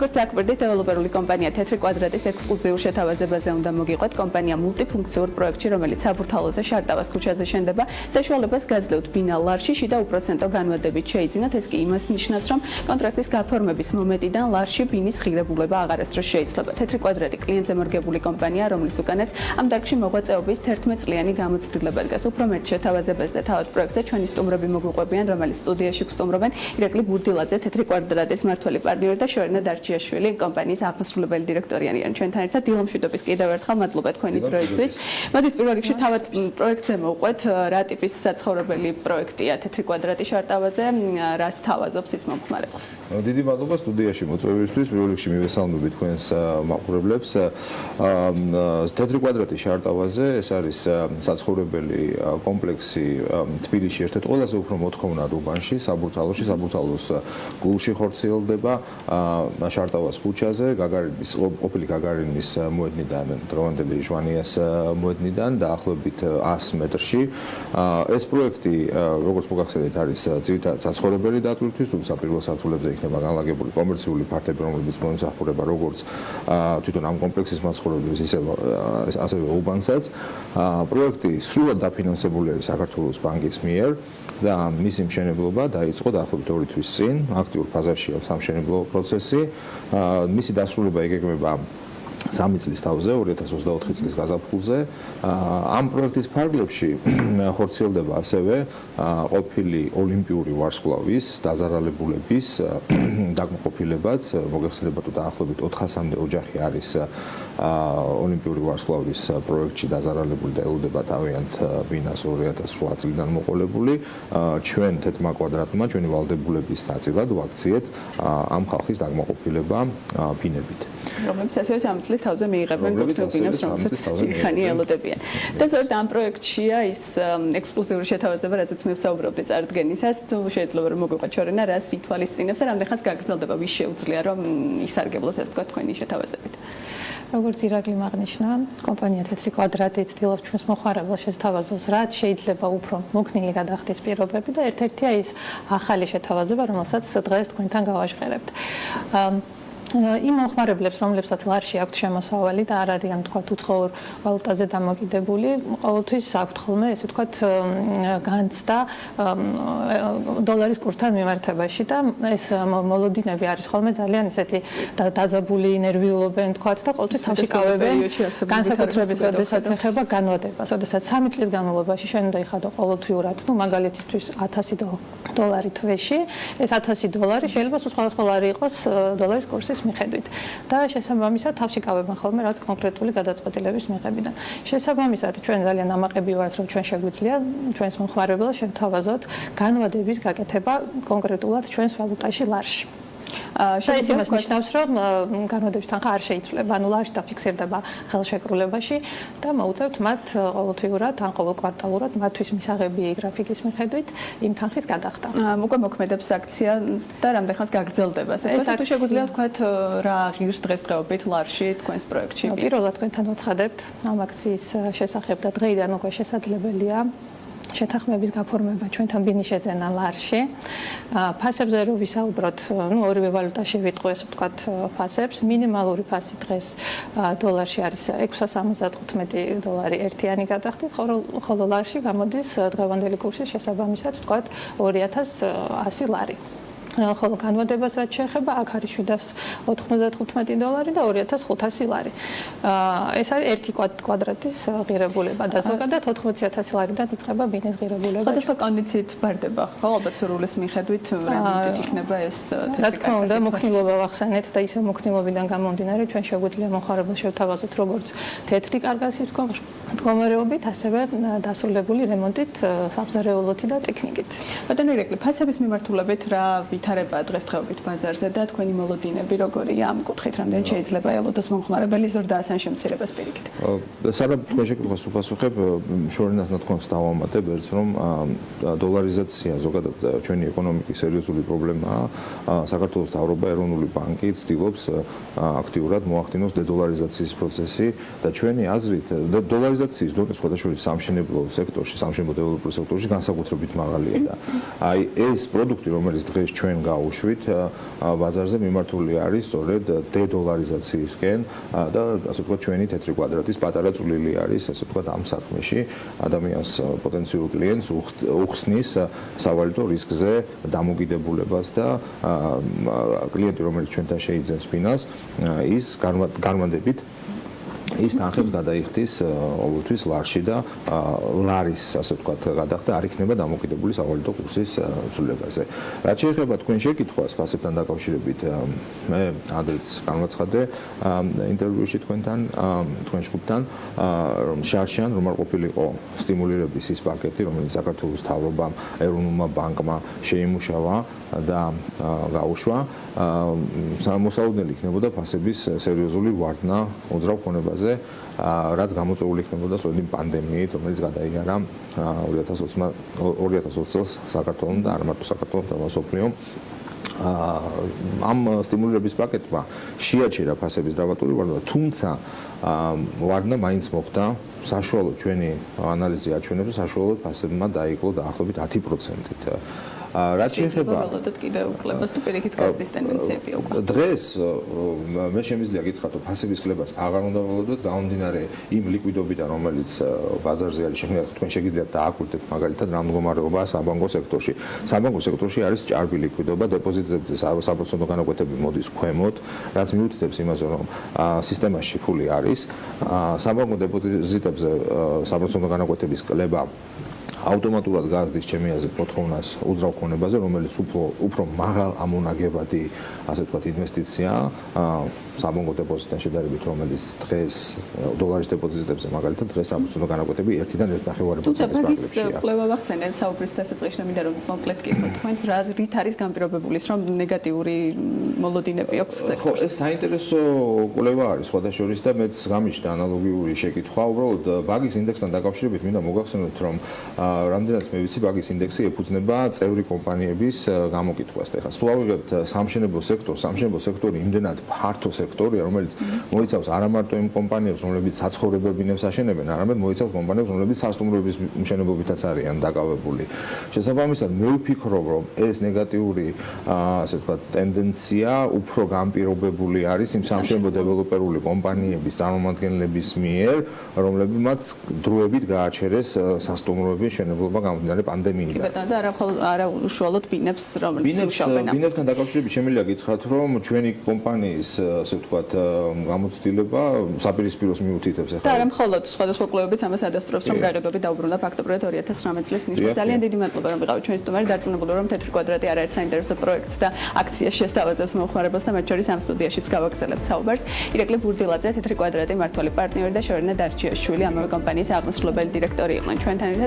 როგორც დაკვირდით, დეველოპერული კომპანია თეთრი კვადრატის ექსკლუზიურ შეთავაზებაზე უნდა მოგიყვეთ. კომპანია მულტიფუნქციურ პროექტში, რომელიც საბურთალოზე შარტავას ქუჩაზე შენდება, საშუალებას გაძლევთ ბინა ლარში და უპროცენტო განვადებით შეიძინოთ. ეს კი იმას ნიშნავს, რომ კონტრაქტის გაფორმების მომენტიდან ლარში ბინის ღირებულება აღარასდროს შეიძლება. თეთრი კვადრატი კლიენტზე მორგებული კომპანია, რომლის უკანაც ამ დარგში მოღვაწეობის 11 წლიანი გამოცდილება დგას. უფრო მეტ შეთავაზებაზე და თავად პროექტზე ჩვენი სტუმრები მოგვიყვებიან, რომელიც სტუდიაში გვსტუმრობენ ირაკლი ბურდილაძე, თეთრი კვადრატის მმართველი პარტნიორი და შორენა დარჩიაშვილი, კომპანიის აღმასრულებელი დირექტორი არიან ჩვენთან ერთად. დილო მშვიდობის კიდევ ერთხელ მადლობა თქვენი დროისთვის. მოდით პირველ რიგში თავად პროექტზე მოვყვეთ, რა ტიპის საცხოვრებელი პროექტია თეთრი კვადრატი შარტავაზე, რას თავაზობს ის მომხმარებელს. დიდი მადლობა სტუდიაში მოწვევისთვის. პირველ რიგში მივესალმები თქვენს მაყურებლებს. თეთრი კვადრატი შარტავაზე ეს არის საცხოვრებელი კომპლექსი თბილისში ერთ-ერთ ყველაზე უფრო მოთხოვნად უბანში, საბურთალოში, საბურთალოს გულში ხორციელდება შარტავას ქუჩაზე, ყოფილი გაგარინის მოედნიდან, დროანდელი ჟვანიას მოედნიდან დაახლოებით 100 მეტრში. ეს პროექტი, როგორც მოგახსენეთ, არის ძირითადად საცხოვრებელი დატვირთვის, თუმცა პირველ სართულებზე იქნება განლაგებული კომერციული ფართები, რომლებიც მოემსახურება როგორც თვითონ ამ კომპლექსის მაცხოვრებელს, ასევე უბანსაც. პროექტი სრულად დაფინანსებული არის საქართველოს ბანკის მიერ და მისი მშენებლობა დაიწყო დაახლოებით 2 თვის წინ. აქტიურ ფაზაშია სამშენებლო პროცესი. მისი დასრულება იგეგმება 3 წლის თავზე, 2024 წლის გაზაფხულზე. ამ პროექტის ფარგლებში ხორციელდება ასევე ყოფილი ოლიმპიური ვარსკვლავის დაზარალებულების დაკმაყოფილებაც. მოგეხსენებათ, დაახლოებით 400-მდე ოჯახი არის ოლიმპიური ვარსკვლავის პროექტში დაზარალებული და ელოდება თავიანთ ბინას 2008 წლიდან მოყოლებული. ჩვენ თეთრმა კვადრატმა, ჩვენი ვალდებულების ნაწილად ვაქციეთ ამ ხალხის დაკმაყოფილება ბინებით. რომლებიც ასევე 3 წლის თავზე მიიღებენ კუთვნილ ბინებს, რომელსაც ხანი ელოდებიან. და ზოგადად ამ პროექტშია ის ექსკლუზიური შეთავაზება, რაზეც მე ვსაუბრობდი წარდგენისას, თუ შეიძლება რომ მოგვიყვეთ შორენა, რას ითვალისწინებს და რამდენ ხანს გაგრძელდება, ვის შეუძლია რომ ისარგებლოს ეს თქვა თქვენი შეთავაზებით. როგორც ირაკლი აღნიშნა, კომპანია თეთრი კვადრატი ცდილობს ჩვენს მოხარებელს შეთავაზოს, რაც შეიძლება უფრო მოქნილი გადახდის პირობები და ერთ-ერთია ის ახალი შეთავაზება, რომელსაც დღეს თქვენთან გავაჟღერებთ. იმ მოხმარებლებს, რომლებსაც ლარში აქვთ შემოსავალი და არ არიან თქვათ უცხოურ ვალუტაზე დამოკიდებული, ყოველთვის აქვთ ხოლმე ესე თქვათ განცდა დოლარის კურსთან მიმართებაში და ეს მოლოდინები არის ხოლმე ძალიან ესეთი დაძაბული, ნერვიულობენ თქვათ და ყოველთვის თავში კავებენ განსაკუთრებით როდესაც ეხება განვადებას. როდესაც 3 წლის განმავლობაში შენ უნდა იხადო ყოველთვიურად, მაგალითისთვის 1000 დოლარი თვეში, ეს 1000 დოლარი შეიძლება სხვადასხვა ლარი იყოს დოლარის კურსის მიხედვით და შესაბამისად თავში კავებენ ხოლმე რაც კონკრეტული გადაწყვეტილების მიღებიდან. შესაბამისად ჩვენ ძალიან ამაყები ვართ რომ ჩვენ შეგვიძლია ჩვენს მომხმარებელს შევთავაზოთ განვადების გაკეთება კონკრეტულად ჩვენს ვალუტაში ლარში. ეს იმას ნიშნავს, რომ განვადების თანხა არ შეიცვლება, ანუ ლარში დაფიქსირდება ხელშეკრულებაში და მოუწევთ მათ ყოველთვიურად ან ყოველ კვარტალურად მათთვის მისაღები გრაფიკის მიხედვით იმ თანხის გადახდა. უკვე მოქმედებს აქცია და რამდენ ხანს გაგრძელდება? ეს თუ შეგვიძლია ვთქვათ რა ღირს დღესდღეობით ლარში თქვენს პროექტში? პირველად თქვენთან ვაცხადებთ ამ აქციის შესახებ და დღეიდან უკვე შესაძლებელია შეთანხმების გაფორმება ჩვენთან ბინის შეძენა ლარში. ფასებზე რო ვისაუბროთ, ორივე ვალუტაში ვიტყვეს ვთქვათ ფასებს. მინიმალური ფასი დღეს დოლარში არის 675 დოლარი ერთიანი გადახდით, ხოლო ლარში გამოდის დღევანდელი კურსის შესაბამისად ვთქვათ 2100 ლარი. ხოლო განვადებას რაც შეეხება, აქ არის 795 დოლარი და 2500 ლარი. ეს არის ერთი კვადრატის ღირებულება და ზოგადად 80000 ლარიდან იწყება ბინის ღირებულება. სხვადასხვა კონდიციით ბარდება, ხო? ალბათ სურვილის მიხედვით რემონტით იქნება ეს თეთრი რა თქმა უნდა, მოქნილობა ვახსენეთ და ისე მოქნილობიდან გამომდინარე ჩვენ შეგვიძლია მომხარებელს შევთავაზოთ როგორც თეთრი კარგასის მდგომარეობით, ასევე დასრულებული რემონტით, სამზარეულოთი და ტექნიკით. ბატონო ირაკლი, ფასების მიმართულებით რა ვითარება დღესდღეობით ბაზარზე და თქვენი მოლოდინები როგორია ამ კუთხით, რამდენი შეიძლება ელოდოს მომხმარებელი ზრდას ან შემცირებას პირიქით? სანამ თქვენ შეკითხვას ვპასუხებ, შორენას ნათქვამს დავამატებ ერთს, რომ დოლარიზაცია ზოგადად ჩვენი ეკონომიკის სერიოზული პრობლემაა. საქართველოს მთავრობა, ეროვნული ბანკი ცდილობს აქტიურად მოახდინოს დედოლარიზაციის პროცესი და ჩვენი აზრით დოლარიზაციის დონე სხვადასხვა სამშენებლო სექტორში, სამშენებლო დეvelopment სექტორში განსაკუთრებით მაღალია და აი ეს პროდუქტი, რომელიც დღეს ჩვენ ჩვენ გაუშვით ბაზარზე მიმართული არის სწორედ დედოლარიზაციისკენ და ასე ვთქვათ ჩვენი თეთრი კვადრატის პატარა წვლილი არის ასე ვთქვათ ამ საქმეში ადამიანს პოტენციურ კლიენტს უხსნის სავალუტო რისკზე დამოკიდებულებას და კლიენტი რომელიც ჩვენთან შეიძენს ფინანს ის გარმანდებით ის თანხებს გადაიხდის ყოველთვის ლარში და ლარის ასე ვთქვათ გადახდა არ იქნება დამოკიდებული სავალუტო კურსის ცვლილებაზე. რაც შეეხება თქვენ შეკითხვას ფასებთან დაკავშირებით მე ადრეც განვაცხადე ინტერვიუში თქვენთან თქვენ ჯგუფთან რომ შარშან რომ არ ყოფილიყო სტიმულირების ის პაკეტი რომელიც საქართველოს მთავრობამ ეროვნულმა ბანკმა შეიმუშავა და გაუშვა მოსალოდნელი იქნებოდა ფასების სერიოზული ვარდნა უძრავ ქონებაზე რაც გამოწვეული იქნებოდა სწორედ პანდემიით რომელიც გადაიარა 2020 წელს საქართველოს და არ მარტო საქართველოს და მსოფლიომ ამ სტიმულირების პაკეტმა შეაჩერა ფასების დრამატული ვარდნა თუმცა ვარდნა მაინც მოხდა საშუალო ჩვენი ანალიზი აჩვენებს საშუალო ფასებმა დაიკლო დაახლოებით 10%-ით რაც შეეხება ველოდოთ კიდევ კლებას თუ პირიქით გაზრდის ტენდენციებია უკვე დღეს მე შემიძლია გითხრათ რომ ფასების კლებას აღარ უნდა ველოდოთ გამომდინარე იმ ლიკვიდობიდან რომელიც ბაზარზე არის შექმნილი თქვენ შეგიძლიათ დააკვირდეთ მაგალითად რა მდგომარეობაა საბანკო სექტორში საბანკო სექტორში არის ჭარბი ლიკვიდობა დეპოზიტებზე საპროცენტო განაკვეთები მოდის ქვემოთ რაც მიუთითებს იმაზე რომ სისტემაში ფული არის საბანკო დეპოზიტებზე საპროცენტო განაკვეთების კლება ავტომატურად გაზრდის ჩემი აზრით მოთხოვნას უძრავ ქონებაზე, რომელიც უფრო მაღალ ამონაგებადი, ასე ვთქვათ, ინვესტიცია საბანკო დეპოზიტთან შედარებით, რომელიც დღეს დოლარის დეპოზიტებზე მაგალითად დღეს საპროცენტო განაკვეთები 1-დან 1.5%-ით თუმცა მაგის კვლევა ვახსენეთ საუბრის დასაწყისში, მინდა რომ მოკლედ გითხრათ თქვენს რით არის განპირობებული ის რომ ნეგატიური მოლოდინები აქვს სექტორში. ხო, ეს საინტერესო კვლევა არის სხვადასხვა და მეც გამიშდა ანალოგიური შეკითხვა, უბრალოდ ბაგის ინდექსთან დაკავშირებით მინდა მოგახსენოთ რომ რამდენიც მე ვიცი ბაგის ინდექსი ეფუძნება წევრი კომპანიების გამოკითხვას. ეხლა თუ ავიღებთ სამშენებლო სექტორი იმდენად ფართო სექტორია, რომელიც მოიცავს არა მარტო იმ კომპანიებს, რომლებიც საცხოვრებელ ბინებს აშენებენ, არამედ მოიცავს კომპანიებს, რომლებიც სასტუმროების მშენებლობითაც არიან დაკავებული. შესაბამისად, მე ვფიქრობ, რომ ეს ნეგატიური, ასე ვთქვათ, ტენდენცია უფრო განპირობებული არის იმ სამშენებლო დეველოპერული კომპანიების წარმომადგენლების მიერ, რომლებმაც დროებით გააჩერეს სასტუმროების მშენებლობა გამომდინარე პანდემიიდან. კი ბატონო და არა უშუალოდ ბინებს რომელიც მუშაობენ. ბინებთან დაკავშირებით შემიძლია გითხრათ, რომ ჩვენი კომპანიის ასე ვთქვათ გამოცდილება საპირისპიროს მიუთითებს ახლა. და არა მხოლოდ სხვადასხვა კვლევებიც ამას ადასტურებს, რომ გაერებები დაუბრუნდა ფაქტობრივად 2019 წლის ნიშნავს. ძალიან დიდი მადლობა რომ ვიყავით ჩვენი სტუმარი, დარწმუნებული რომ თეთრი კვადრატი არაერთ საინტერესო პროექტს და აქციას შესთავაზებს მომხმარებელს და მათ შორის ამ სტუდიაშიც გავაგრძელებთ საუბარს. ირაკლი ბურდილაძე, თეთრი კვადრატი მმართველი პარტნიორი და შორენა დარჩიაშვილი ამავე კომპანიის აღმასრულებელი დირექტორი იყვნენ ჩვენთან ერთად.